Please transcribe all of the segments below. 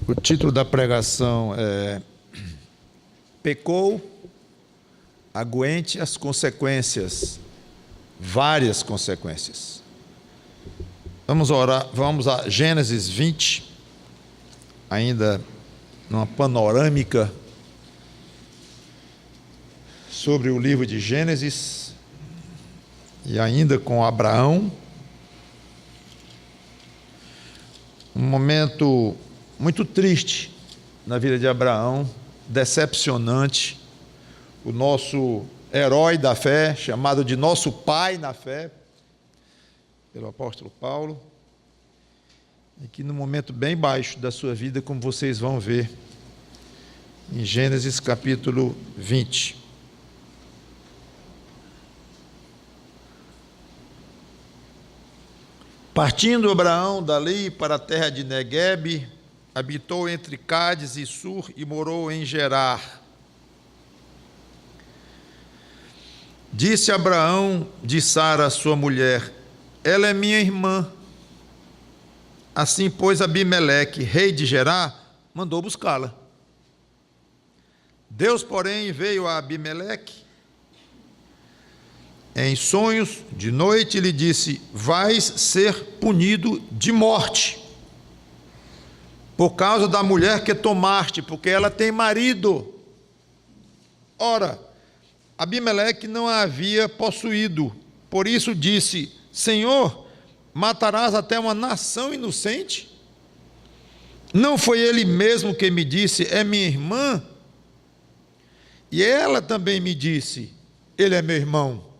O título da pregação é Pecou, aguente as consequências, várias consequências. Vamos orar, vamos a Gênesis 20, ainda numa panorâmica sobre o livro de Gênesis, e ainda com Abraão. Um momento muito triste na vida de Abraão, decepcionante. O nosso herói da fé, chamado de nosso pai na fé, pelo apóstolo Paulo, e que num momento bem baixo da sua vida, como vocês vão ver em Gênesis capítulo 20. Partindo Abraão dali para a terra de Neguebe, habitou entre Cádiz e Sur e morou em Gerar. Disse Abraão de Sara, sua mulher: ela é minha irmã. Assim, pois, Abimeleque, rei de Gerar, mandou buscá-la. Deus, porém, veio a Abimeleque em sonhos de noite e lhe disse: vais ser punido de morte por causa da mulher que tomaste, porque ela tem marido. Ora, Abimeleque não a havia possuído, por isso disse: Senhor, matarás até uma nação inocente? Não foi ele mesmo que me disse: é minha irmã? E ela também me disse: ele é meu irmão.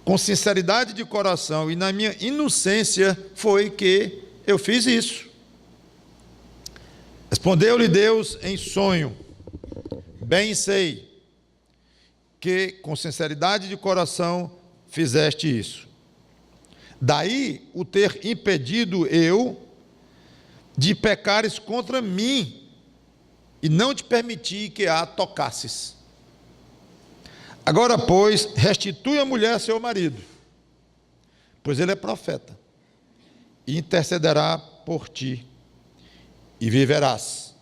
Com sinceridade de coração e na minha inocência foi que eu fiz isso. Respondeu-lhe Deus em sonho: bem sei que com sinceridade de coração fizeste isso. Daí o ter impedido eu de pecares contra mim e não te permiti que a tocasses. Agora, pois, restitui a mulher a seu marido, pois ele é profeta, e intercederá por ti, e viverás.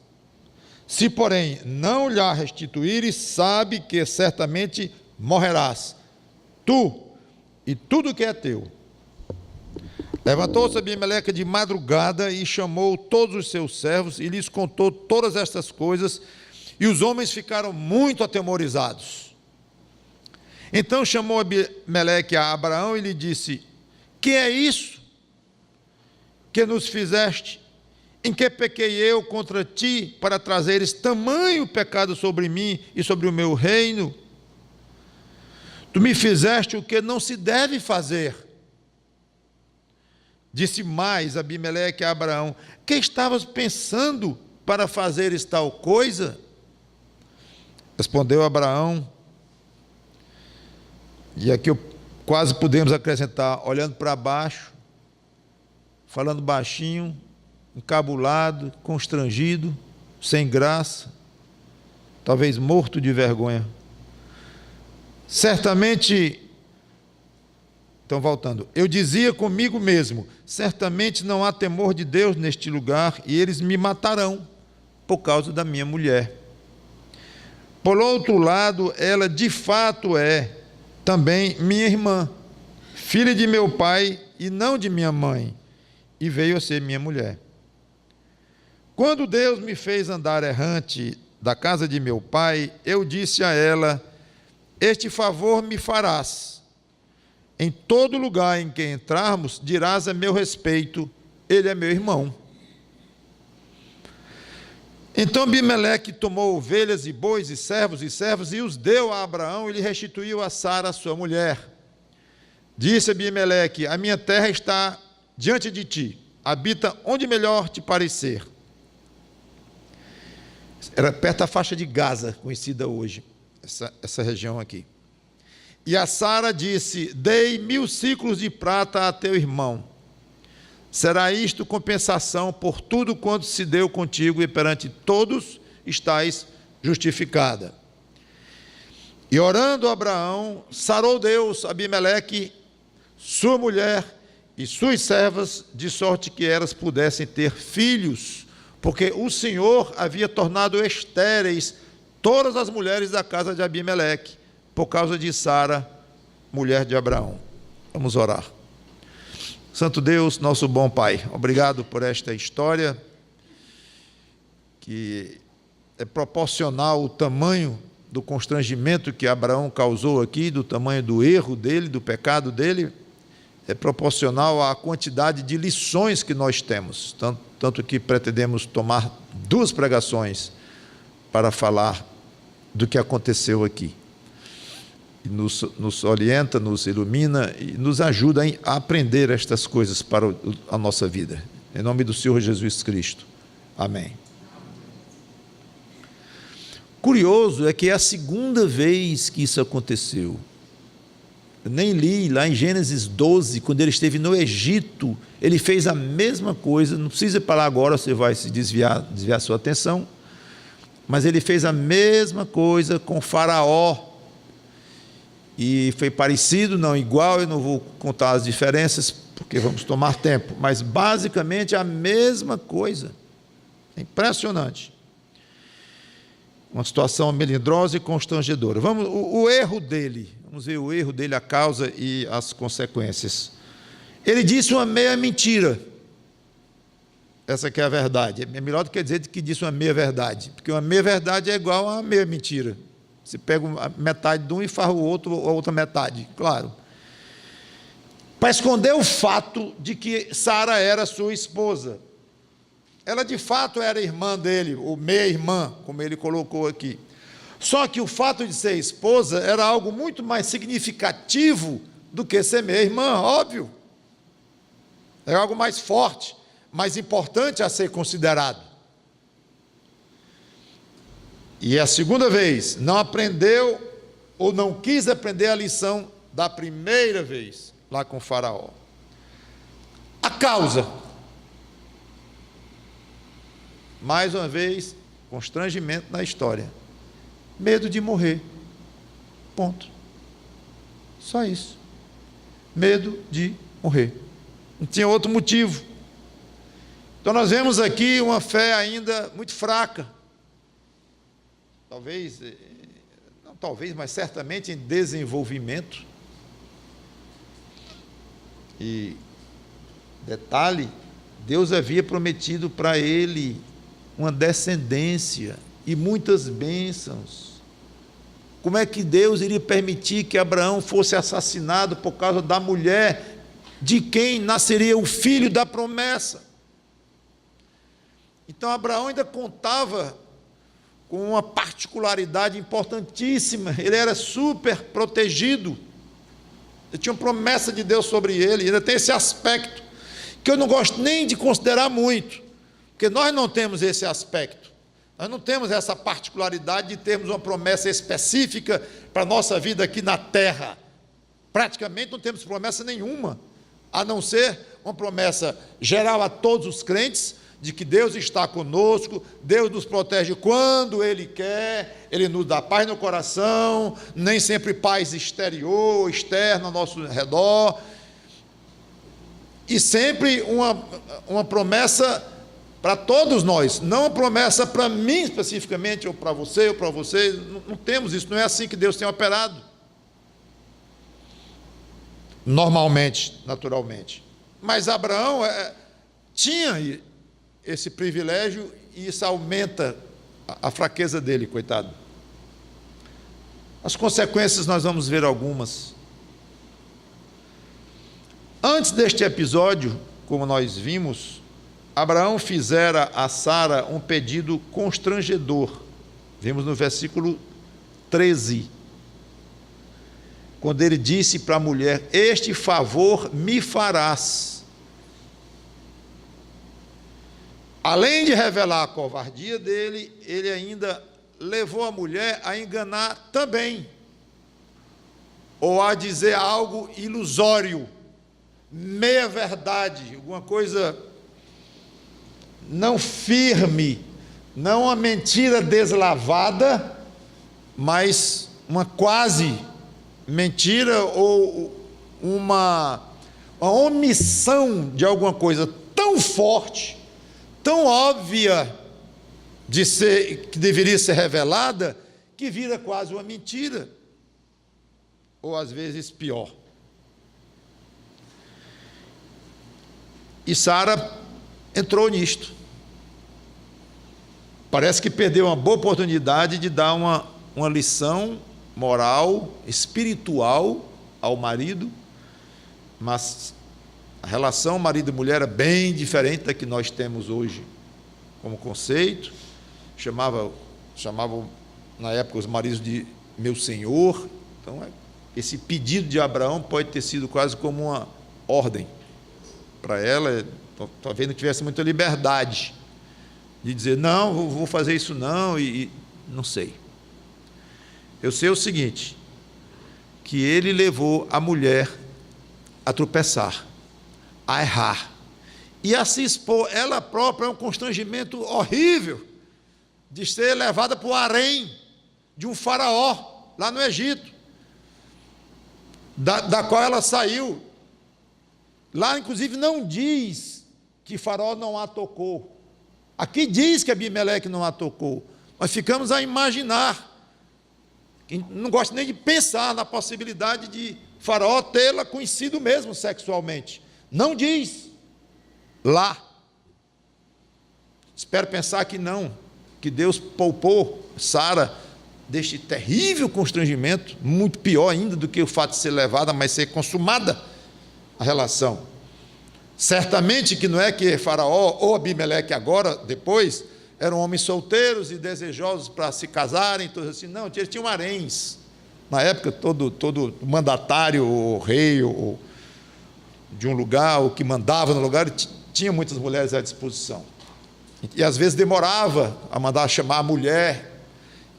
Se, porém, não lhe restituíres, sabe que certamente morrerás, tu e tudo que é teu. Levantou-se Abimeleque de madrugada e chamou todos os seus servos e lhes contou todas estas coisas, e os homens ficaram muito atemorizados. Então chamou Abimeleque a Abraão e lhe disse: que é isso que nos fizeste? Em que pequei eu contra ti para trazeres tamanho pecado sobre mim e sobre o meu reino? Tu me fizeste o que não se deve fazer. Disse mais Abimeleque a Abraão: que estavas pensando para fazeres tal coisa? Respondeu Abraão, e aqui quase podemos acrescentar, olhando para baixo, falando baixinho, encabulado, constrangido, sem graça, talvez morto de vergonha. Certamente, então voltando, eu dizia comigo mesmo: certamente não há temor de Deus neste lugar, e eles me matarão por causa da minha mulher. Por outro lado, ela de fato é também minha irmã, filha de meu pai e não de minha mãe, e veio a ser minha mulher. Quando Deus me fez andar errante da casa de meu pai, eu disse a ela: este favor me farás. Em todo lugar em que entrarmos, dirás a meu respeito: ele é meu irmão. Então Abimeleque tomou ovelhas e bois e servos e os deu a Abraão e lhe restituiu a Sara, sua mulher. Disse Abimeleque: a minha terra está diante de ti, habita onde melhor te parecer. Era perto da faixa de Gaza, conhecida hoje, essa região aqui. E a Sara disse: dei 1000 siclos de prata a teu irmão. Será isto compensação por tudo quanto se deu contigo, e perante todos estás justificada. E orando Abraão, sarou Deus Abimeleque, sua mulher e suas servas, de sorte que elas pudessem ter filhos porque o Senhor havia tornado estéreis todas as mulheres da casa de Abimeleque, por causa de Sara, mulher de Abraão. Vamos orar. Santo Deus, nosso bom Pai, obrigado por esta história, que é proporcional ao tamanho do constrangimento que Abraão causou aqui, do tamanho do erro dele, do pecado dele, é proporcional à quantidade de lições que nós temos, tanto que pretendemos tomar 2 pregações para falar do que aconteceu aqui. Nos orienta, nos ilumina e nos ajuda a aprender estas coisas para a nossa vida. Em nome do Senhor Jesus Cristo. Amém. Curioso é que é a 2ª vez que isso aconteceu. Eu nem li, lá em Gênesis 12, quando ele esteve no Egito, ele fez a mesma coisa. Não precisa ir para lá agora, você vai se desviar sua atenção, mas ele fez a mesma coisa com Faraó, e foi parecido, não igual. Eu não vou contar as diferenças, porque vamos tomar tempo, mas basicamente a mesma coisa. É impressionante. Uma situação melindrosa e constrangedora. O erro dele, vamos ver o erro dele, a causa e as consequências. Ele disse uma meia mentira. Essa que é a verdade. É melhor do que dizer que disse uma meia verdade, porque uma meia verdade é igual a uma meia mentira. Você pega metade de um e faz a outra metade, claro. Para esconder o fato de que Sara era sua esposa. Ela de fato era irmã dele, ou meia-irmã, como ele colocou aqui. Só que o fato de ser esposa era algo muito mais significativo do que ser meia-irmã, óbvio. É algo mais forte, mais importante a ser considerado. E a 2ª vez, não aprendeu ou não quis aprender a lição da primeira vez, lá com Faraó. A causa, mais uma vez, constrangimento na história. Medo de morrer. Ponto. Só isso. Medo de morrer. Não tinha outro motivo. Então nós vemos aqui uma fé ainda muito fraca. Mas certamente em desenvolvimento. E detalhe, Deus havia prometido para ele uma descendência e muitas bênçãos. Como é que Deus iria permitir que Abraão fosse assassinado por causa da mulher de quem nasceria o filho da promessa? Então Abraão ainda contava com uma particularidade importantíssima. Ele era super protegido. Ele tinha uma promessa de Deus sobre ele. Ainda tem esse aspecto que eu não gosto nem de considerar muito, porque nós não temos esse aspecto. Nós não temos essa particularidade de termos uma promessa específica para a nossa vida aqui na terra. Praticamente não temos promessa nenhuma, a não ser uma promessa geral a todos os crentes, de que Deus está conosco, Deus nos protege quando Ele quer, Ele nos dá paz no coração, nem sempre paz exterior, externa ao nosso redor, e sempre uma promessa para todos nós, não uma promessa para mim especificamente, ou para você, não temos isso, não é assim que Deus tem operado, normalmente, naturalmente. Mas Abraão tinha esse privilégio, e isso aumenta a fraqueza dele, coitado. As consequências nós vamos ver algumas. Antes deste episódio, como nós vimos, Abraão fizera a Sara um pedido constrangedor. Vimos no versículo 13, quando ele disse para a mulher: este favor me farás. Além de revelar a covardia dele, ele ainda levou a mulher a enganar também, ou a dizer algo ilusório, meia verdade, alguma coisa não firme, não uma mentira deslavada, mas uma quase mentira, ou uma omissão de alguma coisa tão forte, tão óbvia de ser, que deveria ser revelada, que vira quase uma mentira, ou às vezes pior. E Sara entrou nisto. Parece que perdeu uma boa oportunidade de dar uma lição moral, espiritual ao marido, mas a relação marido e mulher é bem diferente da que nós temos hoje como conceito. Chamavam na época os maridos de meu senhor. Então, esse pedido de Abraão pode ter sido quase como uma ordem para ela. Talvez não tivesse muita liberdade de dizer, não, vou fazer isso não, e não sei. Eu sei o seguinte, que ele levou a mulher a tropeçar, a errar, e a se expor ela própria a um constrangimento horrível, de ser levada para o harém de um faraó, lá no Egito, da qual ela saiu. Lá, inclusive, não diz que faraó não a tocou. Aqui diz que Abimeleque não a tocou. Nós ficamos a imaginar. Não gosto nem de pensar na possibilidade de faraó tê-la conhecido mesmo sexualmente. Não diz lá. Espero pensar que não, que Deus poupou Sara deste terrível constrangimento, muito pior ainda do que o fato de ser levada, mas ser consumada a relação. Certamente que não é que faraó ou Abimeleque agora, depois, eram homens solteiros e desejosos para se casarem, todos assim, não, eles tinham haréns. Na época, todo mandatário, ou rei, ou de um lugar, o que mandava no lugar, tinha muitas mulheres à disposição. E às vezes demorava a mandar chamar a mulher,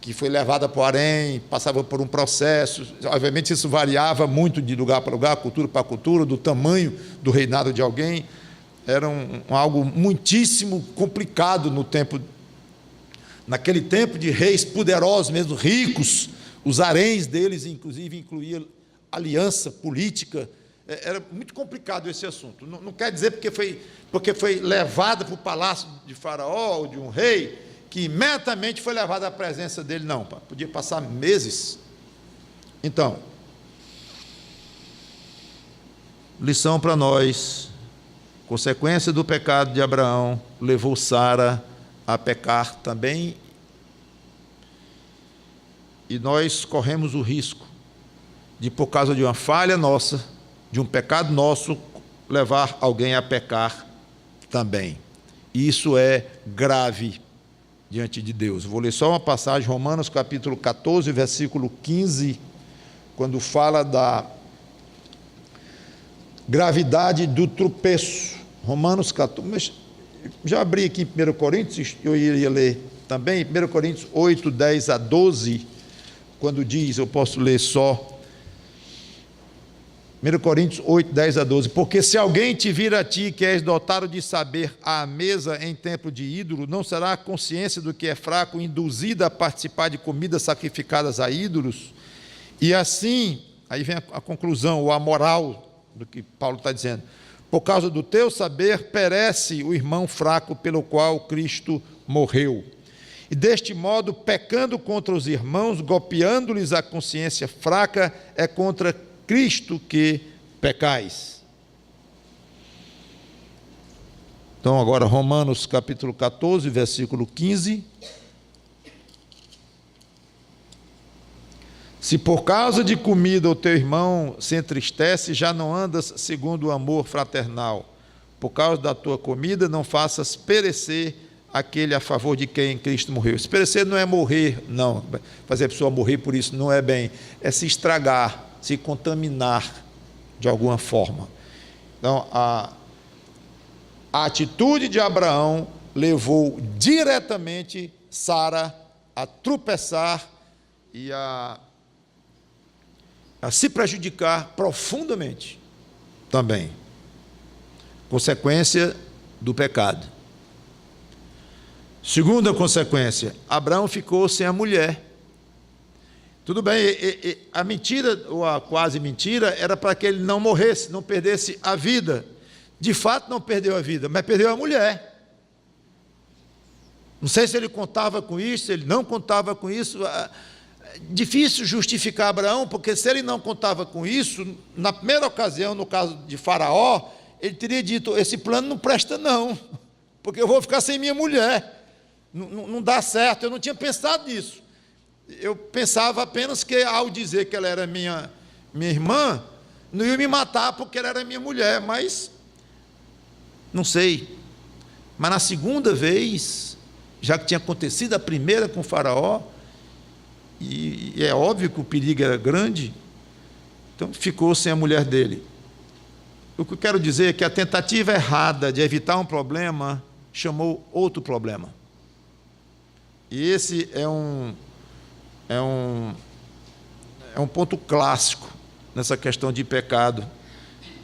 que foi levada para o harém, passava por um processo. Obviamente isso variava muito de lugar para lugar, cultura para cultura, do tamanho do reinado de alguém. Era algo muitíssimo complicado naquele tempo de reis poderosos, mesmo ricos. Os haréns deles, inclusive, incluía aliança política. Era muito complicado esse assunto. Não quer dizer porque foi levada para o palácio de faraó ou de um rei, que imediatamente foi levada à presença dele, não, podia passar meses. Então, lição para nós, consequência do pecado de Abraão, levou Sara a pecar também, e nós corremos o risco de, por causa de uma falha nossa, de um pecado nosso, levar alguém a pecar também. E isso é grave diante de Deus. Vou ler só uma passagem, Romanos capítulo 14, versículo 15, quando fala da gravidade do tropeço. Romanos 14, mas já abri aqui em 1 Coríntios, eu iria ler também, 1 Coríntios 8, 10 a 12, quando diz, eu posso ler só, 1 Coríntios 8, 10 a 12, porque se alguém te vir a ti, que és dotado de saber à mesa em templo de ídolo, não será a consciência do que é fraco induzida a participar de comidas sacrificadas a ídolos? E assim, aí vem a conclusão, ou a moral do que Paulo está dizendo, por causa do teu saber, perece o irmão fraco pelo qual Cristo morreu. E deste modo, pecando contra os irmãos, golpeando-lhes a consciência fraca, é contra Cristo que pecais. Então, agora, Romanos capítulo 14, versículo 15. Se por causa de comida o teu irmão se entristece, já não andas segundo o amor fraternal. Por causa da tua comida, não faças perecer aquele a favor de quem Cristo morreu. Se perecer não é morrer, não. Fazer a pessoa morrer por isso não é bem. É se estragar, se contaminar de alguma forma. Então, a atitude de Abraão levou diretamente Sara a tropeçar e a se prejudicar profundamente também. Consequência do pecado. Segunda consequência, Abraão ficou sem a mulher. Tudo bem, a mentira, ou a quase mentira, era para que ele não morresse, não perdesse a vida. De fato não perdeu a vida, mas perdeu a mulher. Não sei se ele contava com isso, se ele não contava com isso. Difícil justificar Abraão, porque se ele não contava com isso, na primeira ocasião, no caso de Faraó, ele teria dito: esse plano não presta não, porque eu vou ficar sem minha mulher, não dá certo. Eu não tinha pensado nisso. Eu pensava apenas que, ao dizer que ela era minha irmã, não ia me matar porque ela era minha mulher, mas não sei. Mas na segunda vez, já que tinha acontecido a primeira com Faraó, e é óbvio que o perigo era grande, então ficou sem a mulher dele. O que eu quero dizer é que a tentativa errada de evitar um problema chamou outro problema. E esse é um ponto clássico nessa questão de pecado.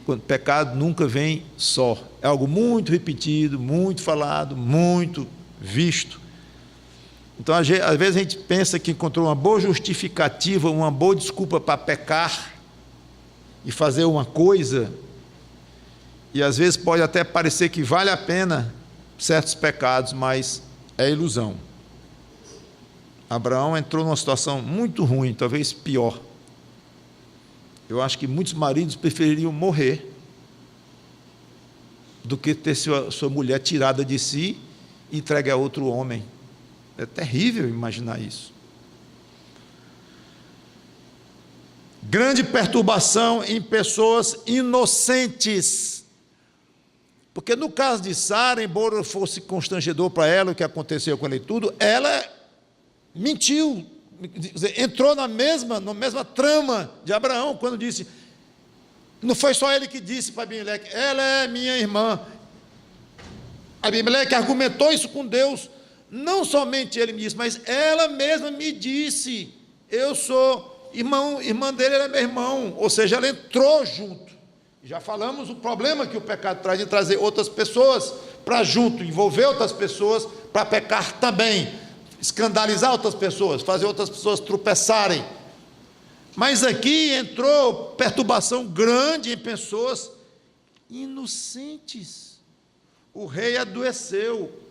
Quando pecado nunca vem só, é algo muito repetido, muito falado, muito visto. Então, às vezes a gente pensa que encontrou uma boa justificativa, uma boa desculpa para pecar e fazer uma coisa, e às vezes pode até parecer que vale a pena certos pecados, mas é ilusão. Abraão entrou numa situação muito ruim, talvez pior. Eu acho que muitos maridos prefeririam morrer do que ter sua mulher tirada de si e entregue a outro homem. É terrível imaginar isso. Grande perturbação em pessoas inocentes. Porque no caso de Sara, embora fosse constrangedor para ela o que aconteceu com ele e tudo, ela mentiu, entrou na mesma trama de Abraão, quando disse, não foi só ele que disse para Abimeleque, ela é minha irmã. Abimeleque argumentou isso com Deus. Não somente ele me disse, mas ela mesma me disse, eu sou irmã dele, ele é meu irmão. Ou seja, ela entrou junto. Já falamos o problema que o pecado traz, de trazer outras pessoas para junto, envolver outras pessoas para pecar também, escandalizar outras pessoas, fazer outras pessoas tropeçarem. Mas aqui entrou perturbação grande em pessoas inocentes. O rei adoeceu.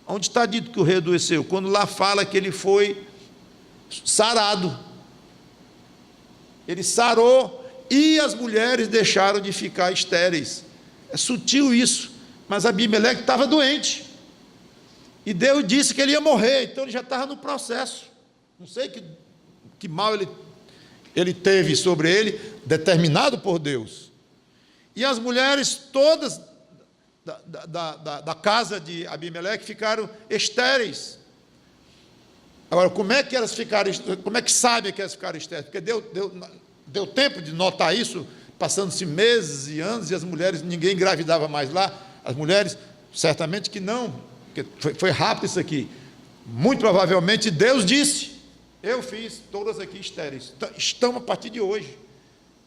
Onde está dito que o rei adoeceu? Quando lá fala que ele foi sarado. Ele sarou e as mulheres deixaram de ficar estéreis. É sutil isso, mas Abimeleque estava doente. E Deus disse que ele ia morrer, então ele já estava no processo. Não sei que mal ele teve sobre ele, determinado por Deus. E as mulheres todas da casa de Abimeleque ficaram estéreis. Agora, como é que elas ficaram? Como é que sabe que elas ficaram estéreis? Porque deu tempo de notar isso, passando-se meses e anos, e as mulheres, ninguém engravidava mais lá. As mulheres, certamente que não, porque foi rápido isso aqui. Muito provavelmente Deus disse: eu fiz todas aqui estéreis, estão a partir de hoje.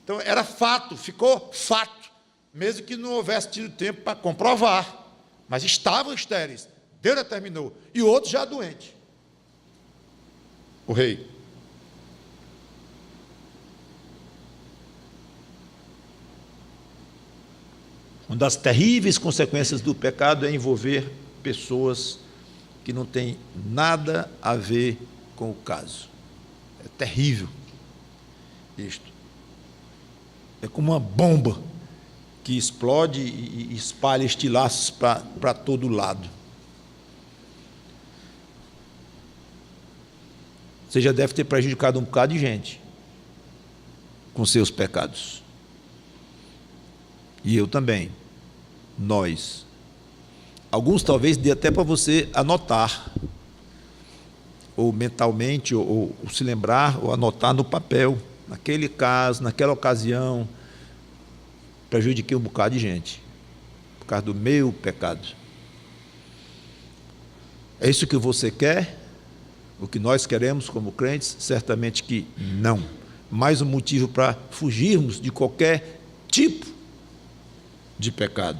Então era fato, ficou fato, mesmo que não houvesse tido tempo para comprovar, mas estavam estéreis, Deus determinou, e o outro já doente, o rei. Uma das terríveis consequências do pecado é envolver pessoas que não têm nada a ver com o caso. É terrível isto. É como uma bomba que explode e espalha estilhaços para todo lado. Você já deve ter prejudicado um bocado de gente com seus pecados. E eu também. Nós. Alguns talvez dê até para você anotar, ou mentalmente, ou se lembrar, ou anotar no papel. Naquele caso, naquela ocasião, prejudiquei um bocado de gente, por causa do meu pecado. É isso que você quer? O que nós queremos como crentes? Certamente que não. Mais um motivo para fugirmos de qualquer tipo de pecado.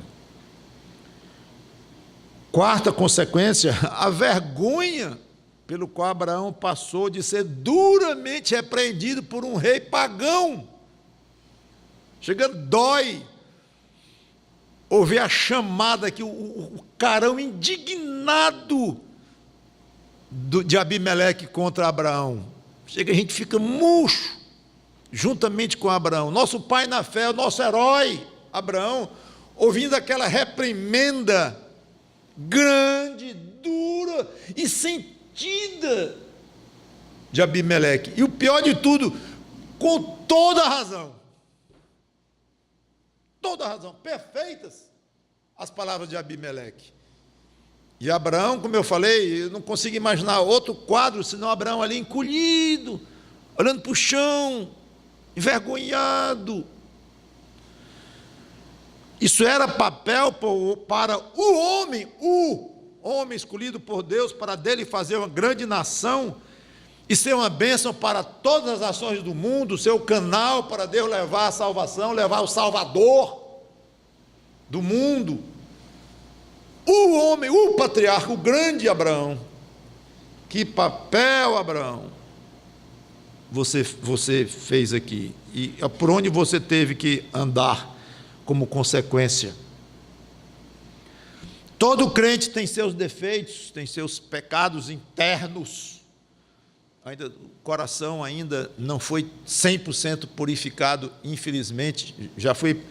Quarta consequência, a vergonha pelo qual Abraão passou de ser duramente repreendido por um rei pagão. Chegando, dói ouvir a chamada que o carão indignado de Abimeleque contra Abraão. Chega, a gente fica murcho, juntamente com Abraão. Nosso pai na fé, o nosso herói, Abraão, ouvindo aquela reprimenda grande, dura e sentida de Abimeleque. E o pior de tudo, com toda a razão, perfeitas as palavras de Abimeleque. E Abraão, como eu falei, eu não consigo imaginar outro quadro senão Abraão ali encolhido, olhando para o chão, envergonhado. Isso era papel para o homem escolhido por Deus, para dele fazer uma grande nação e ser uma bênção para todas as nações do mundo, ser o canal para Deus levar a salvação, levar o Salvador do mundo. O homem, o patriarca, o grande Abraão. Que papel, Abraão, você fez aqui, e por onde você teve que andar como consequência. Todo crente tem seus defeitos, tem seus pecados internos. O coração ainda não foi 100% purificado, infelizmente. Já foi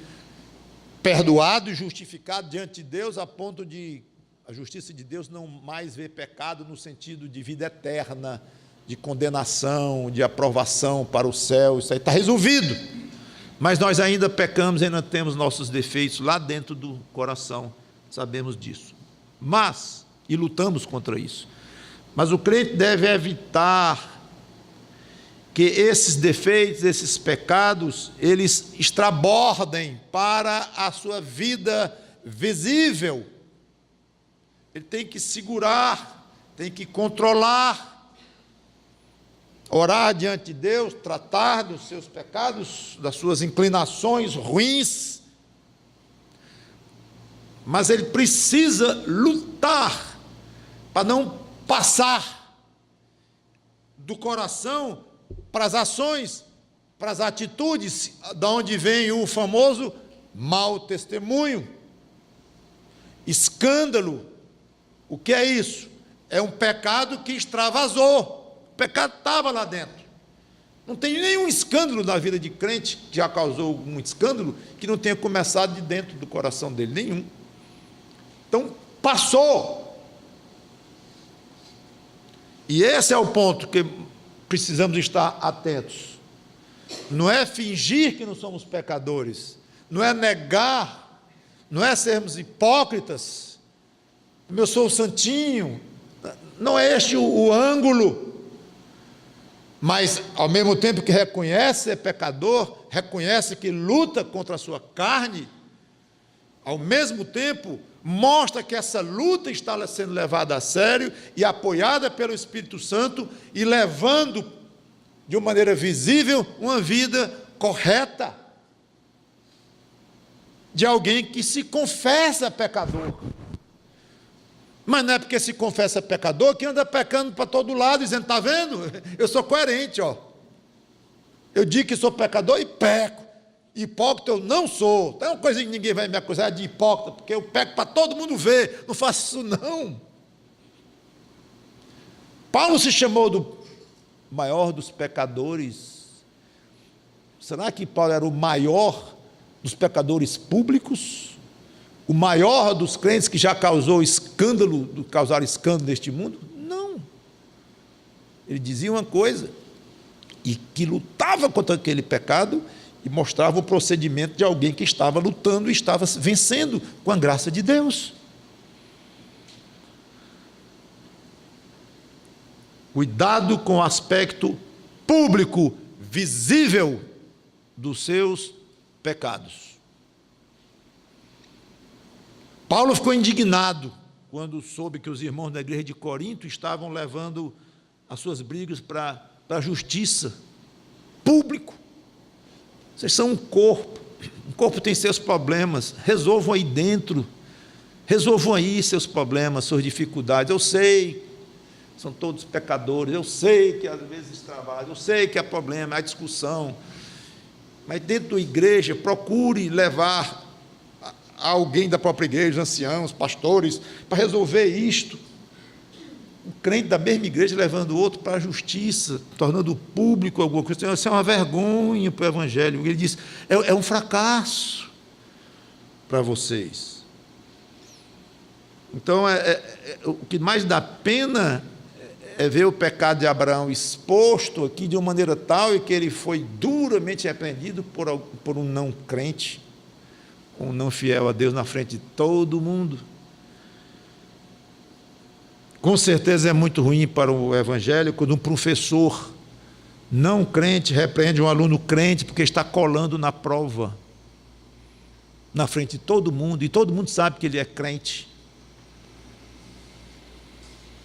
perdoado e justificado diante de Deus, a ponto de a justiça de Deus não mais ver pecado no sentido de vida eterna, de condenação, de aprovação para o céu. Isso aí está resolvido. Mas nós ainda pecamos, ainda temos nossos defeitos lá dentro do coração, sabemos disso. E lutamos contra isso. Mas o crente deve evitar que esses defeitos, esses pecados, eles extrabordem para a sua vida visível. Ele tem que segurar, tem que controlar, orar diante de Deus, tratar dos seus pecados, das suas inclinações ruins, mas ele precisa lutar para não passar do coração para as ações, para as atitudes, da onde vem o famoso mau testemunho, escândalo. O que é isso? É um pecado que extravasou, o pecado estava lá dentro. Não tem nenhum escândalo na vida de crente que já causou algum escândalo que não tenha começado de dentro do coração dele, nenhum. Então, passou. E esse é o ponto que precisamos estar atentos. Não é fingir que não somos pecadores, não é negar, não é sermos hipócritas. Eu sou o santinho, não é este o ângulo. Mas, ao mesmo tempo que reconhece ser pecador, reconhece que luta contra a sua carne, ao mesmo tempo mostra que essa luta está sendo levada a sério e apoiada pelo Espírito Santo e levando de uma maneira visível uma vida correta de alguém que se confessa pecador. Mas não é porque se confessa pecador que anda pecando para todo lado, dizendo, está vendo? Eu sou coerente, ó. Eu digo que sou pecador e peco. Hipócrita eu não sou. Tem uma coisa que ninguém vai me acusar de hipócrita, porque eu peco para todo mundo ver. Não faço isso não. Paulo se chamou do maior dos pecadores. Será que Paulo era o maior dos pecadores públicos? O maior dos crentes que já causaram escândalo neste mundo? Não. Ele dizia uma coisa, e que lutava contra aquele pecado, e mostrava o procedimento de alguém que estava lutando e estava vencendo com a graça de Deus. Cuidado com o aspecto público, visível dos seus pecados. Paulo ficou indignado quando soube que os irmãos da igreja de Corinto estavam levando as suas brigas para a justiça público. Vocês são um corpo tem seus problemas, resolvam aí dentro, resolvam aí seus problemas, suas dificuldades. Eu sei, são todos pecadores, eu sei que às vezes trabalham, eu sei que há problema, há discussão, mas dentro da igreja procure levar alguém da própria igreja, os anciãos, pastores, para resolver isto. Um crente da mesma igreja levando o outro para a justiça, tornando público alguma coisa. Isso é uma vergonha para o Evangelho. Ele diz, é um fracasso para vocês. Então, o que mais dá pena é ver o pecado de Abraão exposto aqui de uma maneira tal e que ele foi duramente repreendido por um não crente, um não fiel a Deus na frente de todo mundo. Com certeza é muito ruim para o Evangelho quando um professor não crente repreende um aluno crente porque está colando na prova, na frente de todo mundo, e todo mundo sabe que ele é crente.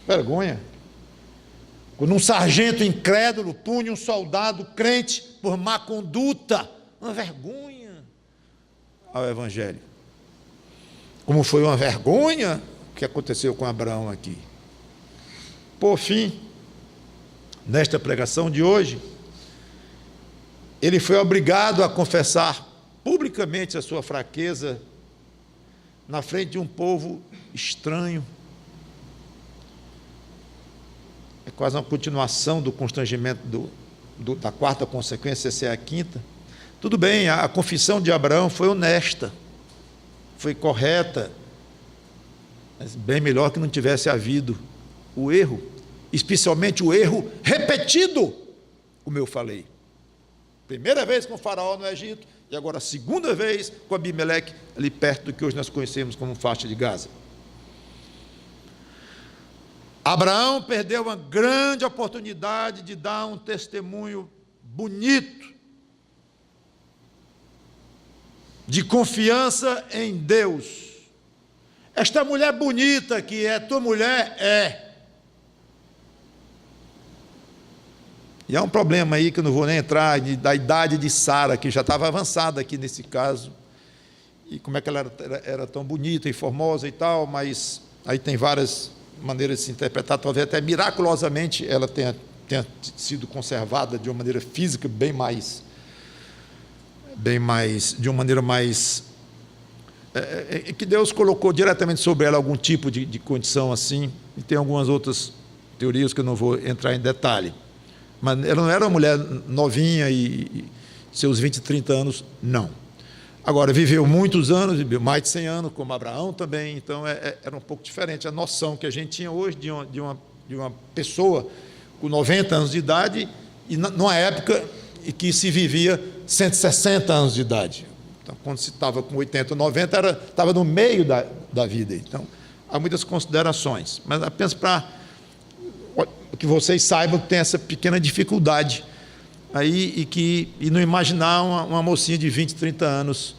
Vergonha. Quando um sargento incrédulo pune um soldado crente por má conduta, uma vergonha ao Evangelho. Como foi uma vergonha o que aconteceu com Abraão aqui. Por fim, nesta pregação de hoje, ele foi obrigado a confessar publicamente a sua fraqueza na frente de um povo estranho. É quase uma continuação do constrangimento da quarta consequência, essa é a quinta. Tudo bem, a confissão de Abraão foi honesta, foi correta, mas bem melhor que não tivesse havido o erro, especialmente o erro repetido, como eu falei. Primeira vez com o faraó no Egito, e agora a segunda vez com Abimeleque, ali perto do que hoje nós conhecemos como faixa de Gaza. Abraão perdeu uma grande oportunidade de dar um testemunho bonito, de confiança em Deus. Esta mulher bonita que é tua mulher, é. E há um problema aí que eu não vou nem entrar, da idade de Sara, que já estava avançada aqui nesse caso. E como é que ela era tão bonita e formosa e tal, mas aí tem várias maneiras de se interpretar, talvez até miraculosamente ela tenha sido conservada de uma maneira física bem mais, de uma maneira mais, que Deus colocou diretamente sobre ela algum tipo de condição assim, e tem algumas outras teorias que eu não vou entrar em detalhe. Mas ela não era uma mulher novinha e seus 20, 30 anos, não. Agora, viveu muitos anos, viveu mais de 100 anos, como Abraão também, então era um pouco diferente a noção que a gente tinha hoje de uma pessoa com 90 anos de idade, e numa época em que se vivia 160 anos de idade. Então, quando se estava com 80, 90, estava no meio da vida. Então, há muitas considerações, mas apenas para que vocês saibam que tem essa pequena dificuldade aí e não imaginar uma mocinha de 20, 30 anos,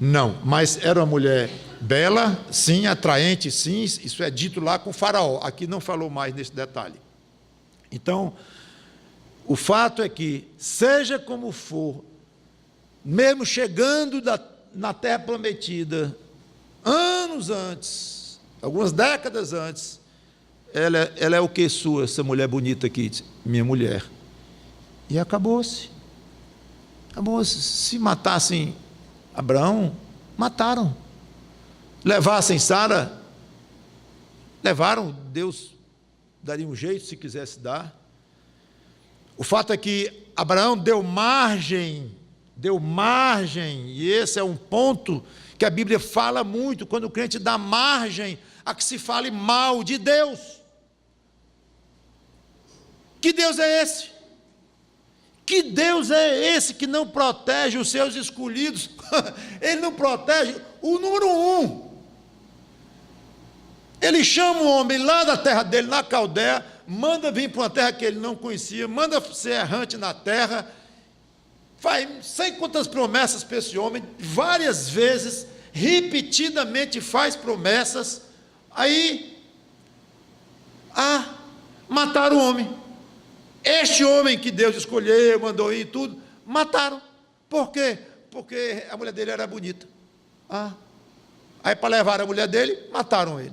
não. Mas era uma mulher bela, sim, atraente, sim, isso é dito lá com o faraó. Aqui não falou mais nesse detalhe. Então, o fato é que, seja como for, mesmo chegando na terra prometida, anos antes, algumas décadas antes, ela é o que sua, essa mulher bonita aqui, minha mulher. E acabou-se. Acabou-se. Se matassem Abraão, mataram. Levassem Sara, levaram, Deus daria um jeito se quisesse dar. O fato é que Abraão deu margem, e esse é um ponto que a Bíblia fala muito, quando o crente dá margem a que se fale mal de Deus. Que Deus é esse? Que Deus é esse que não protege os seus escolhidos? Ele não protege o número 1. Ele chama o homem lá da terra dele, na Caldeia, manda vir para uma terra que ele não conhecia, manda ser errante na terra, faz sei quantas promessas para esse homem, várias vezes, repetidamente faz promessas, aí, mataram o homem. Este homem que Deus escolheu, mandou ir e tudo, mataram. Por quê? Porque a mulher dele era bonita. Aí para levar a mulher dele, mataram ele.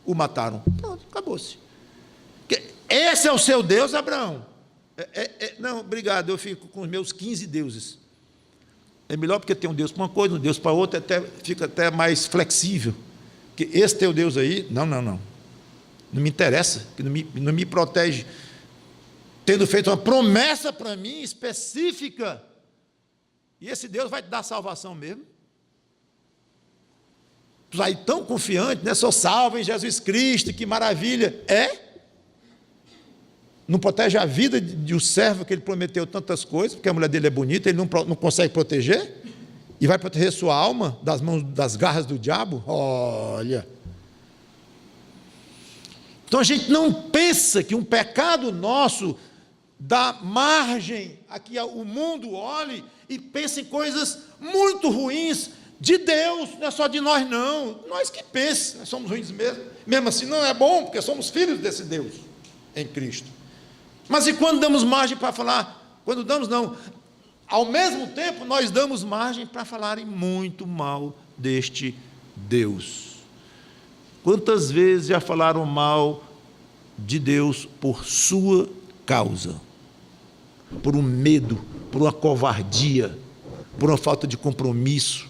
O mataram. Pronto, acabou-se. Esse é o seu Deus, Abraão? Não, obrigado, eu fico com os meus 15 deuses. É melhor porque tem um Deus para uma coisa, um Deus para outra, fica até mais flexível. Que esse teu Deus aí, não. não me interessa, que não me protege, tendo feito uma promessa para mim específica. E esse Deus vai te dar salvação mesmo? Tu vai tão confiante, né? Sou salvo em Jesus Cristo, que maravilha. Não protege a vida de um servo que ele prometeu tantas coisas, porque a mulher dele é bonita, ele não consegue proteger, e vai proteger sua alma das garras do diabo? Olha. Então a gente não pensa que um pecado nosso dá margem a que o mundo olhe e pense em coisas muito ruins de Deus, não é só de nós não, nós que pensamos, nós somos ruins mesmo, mesmo assim não é bom, porque somos filhos desse Deus em Cristo. Mas e quando damos margem para falar, quando damos não, ao mesmo tempo nós damos margem para falarem muito mal deste Deus. Quantas vezes já falaram mal de Deus por sua causa? Por um medo, por uma covardia, por uma falta de compromisso,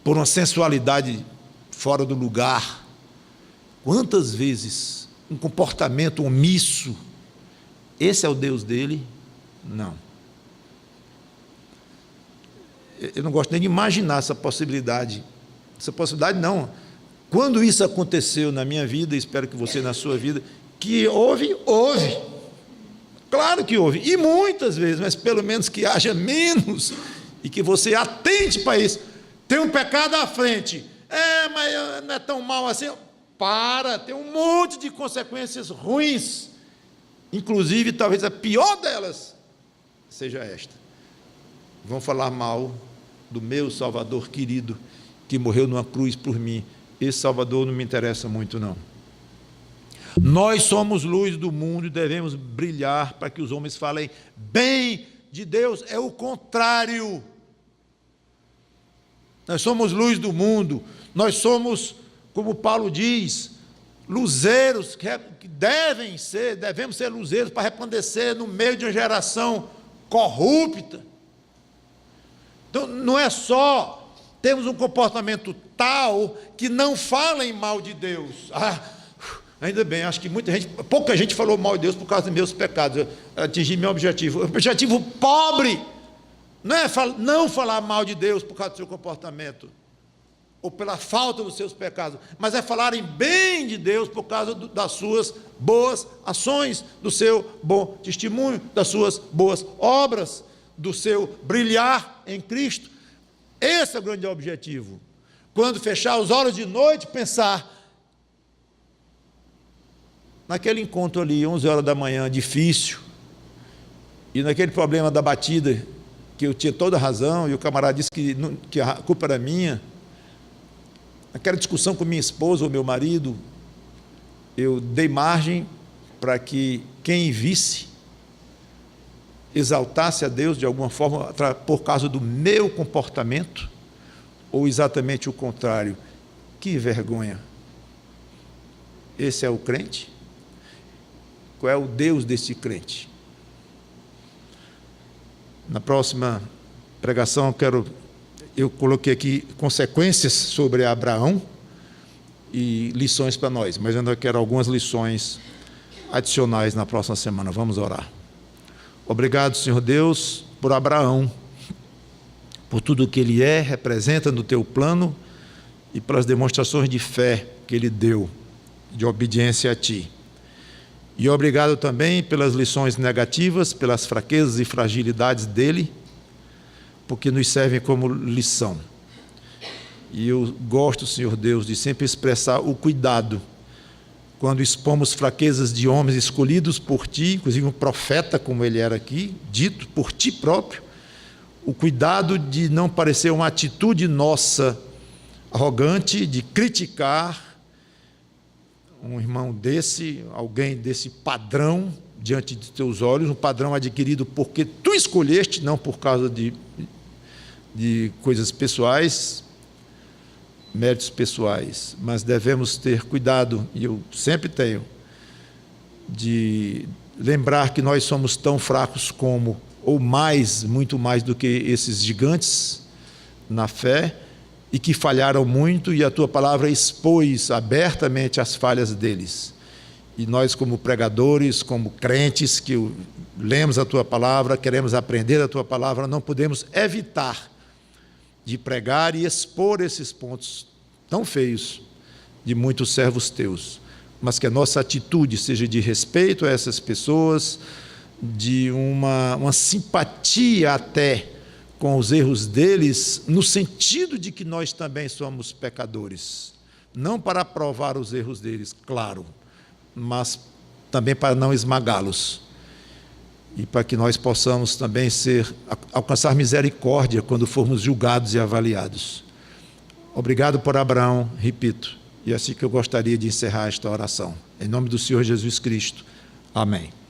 por uma sensualidade fora do lugar. Quantas vezes um comportamento omisso? Esse é o Deus dele? Não. Eu não gosto nem de imaginar essa possibilidade. Essa possibilidade não. Quando isso aconteceu na minha vida, espero que você na sua vida, que houve. Claro que houve, e muitas vezes, mas pelo menos que haja menos, e que você atente para isso. Tem um pecado à frente, mas não é tão mal assim. Tem um monte de consequências ruins, inclusive talvez a pior delas seja esta: vão falar mal do meu Salvador querido, que morreu numa cruz por mim. Esse Salvador não me interessa muito não. Nós somos luz do mundo e devemos brilhar para que os homens falem bem de Deus. É o contrário. Nós somos luz do mundo, nós somos, como Paulo diz, luzeiros, que devemos ser luzeiros para resplandecer no meio de uma geração corrupta. Então, não é só termos um comportamento tal que não falem mal de Deus. Ainda bem, acho que pouca gente falou mal de Deus por causa dos meus pecados. Eu atingi meu objetivo. O objetivo pobre não é não falar mal de Deus por causa do seu comportamento, ou pela falta dos seus pecados, mas é falarem bem de Deus por causa das suas boas ações, do seu bom testemunho, das suas boas obras, do seu brilhar em Cristo. Esse é o grande objetivo. Quando fechar os olhos de noite, pensar naquele encontro ali, 11 horas da manhã, difícil, e naquele problema da batida, que eu tinha toda a razão, e o camarada disse que a culpa era minha, naquela discussão com minha esposa ou meu marido, eu dei margem para que quem visse exaltasse a Deus de alguma forma por causa do meu comportamento, ou exatamente o contrário. Que vergonha! Esse é o crente? Qual é o Deus desse crente? Na próxima pregação eu coloquei aqui consequências sobre Abraão e lições para nós, mas eu ainda quero algumas lições adicionais na próxima semana. Vamos orar. Obrigado, Senhor Deus, por Abraão, por tudo que ele representa no teu plano e pelas demonstrações de fé que ele deu, de obediência a ti. E obrigado também pelas lições negativas, pelas fraquezas e fragilidades dele, porque nos servem como lição. E eu gosto, Senhor Deus, de sempre expressar o cuidado quando expomos fraquezas de homens escolhidos por ti, inclusive um profeta como ele era aqui, dito por ti próprio, o cuidado de não parecer uma atitude nossa arrogante, de criticar um irmão desse, alguém desse padrão diante de teus olhos, um padrão adquirido porque tu escolheste, não por causa de coisas pessoais, méritos pessoais, mas devemos ter cuidado, e eu sempre tenho, de lembrar que nós somos tão fracos como, ou mais, muito mais do que esses gigantes na fé, e que falharam muito, e a tua palavra expôs abertamente as falhas deles. E nós, como pregadores, como crentes que lemos a tua palavra, queremos aprender a tua palavra, não podemos evitar de pregar e expor esses pontos tão feios de muitos servos teus, mas que a nossa atitude seja de respeito a essas pessoas, de uma simpatia até com os erros deles, no sentido de que nós também somos pecadores, não para provar os erros deles, claro, mas também para não esmagá-los, e para que nós possamos também alcançar misericórdia quando formos julgados e avaliados. Obrigado por Abraão, repito, e é assim que eu gostaria de encerrar esta oração. Em nome do Senhor Jesus Cristo. Amém.